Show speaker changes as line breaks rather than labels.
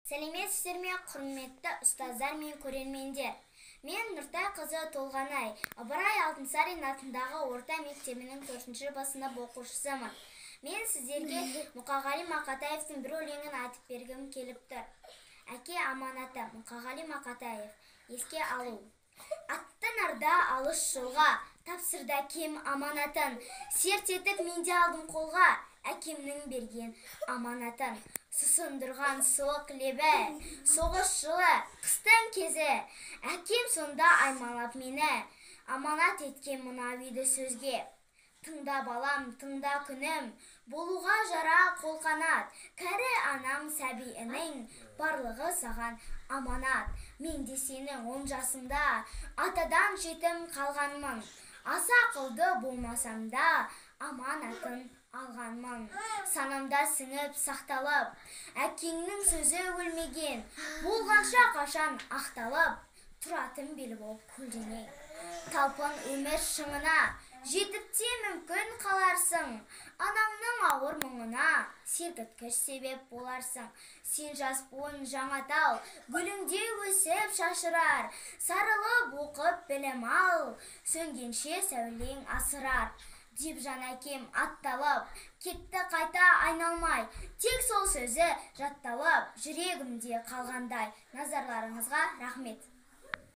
Сәлеметсіздер ме, құрметті ұстаздар мен көрермендер. Мен Нұртай қызы Толғанай, Ыбырай Алтынсарин атындағы орта мектебінің 4-ші сынып оқушысымын. Мен сіздерге Мұқағали Мақатаевтың бір өлеңін айтып бергім келіп тұр. Әке аманаты, Мұқағали Мақатаев. Еске алу. Атты нарда алыс жолға, тапсырды әкем аманатын. Серт етіп менде алдым қолға, әкемнің берген аманатын. Сұсындырған суық лебі, соғыс жылы, қыстың кезі. Әкем сонда аймалап мені, аманат еткен мына үйді сөзге. Тыңда балам, тыңда күнім, болуға жара қолқанат. Кәрі анам сәбиінің, барлығы саған аманат. Мен де сенің 10 жасында, атадан жетім қалғанмын. Аса ақылды болмасам да, аманатын алғанмын. Санамда сіңіп сақталып, әкеңнің сөзі өлмеген, болғанша қашан ақталып, тұратын бел болып көлденең. Талпын өмір шыңына, жетіп те мүмкін қаларсың. Анаңның ауыр мұңына, сергіткіш себеп боларсың. Сен жас буын жаңа тал, гүліңде өсіп шашырар. Сарылып оқып білім ал, сөнгенше сәулең асырар. Деп жан әкем атталып, кетті қайта айналмай. Тек сол сөзі жатталып, жүрегімде қалғандай. Назарларыңызға рахмет.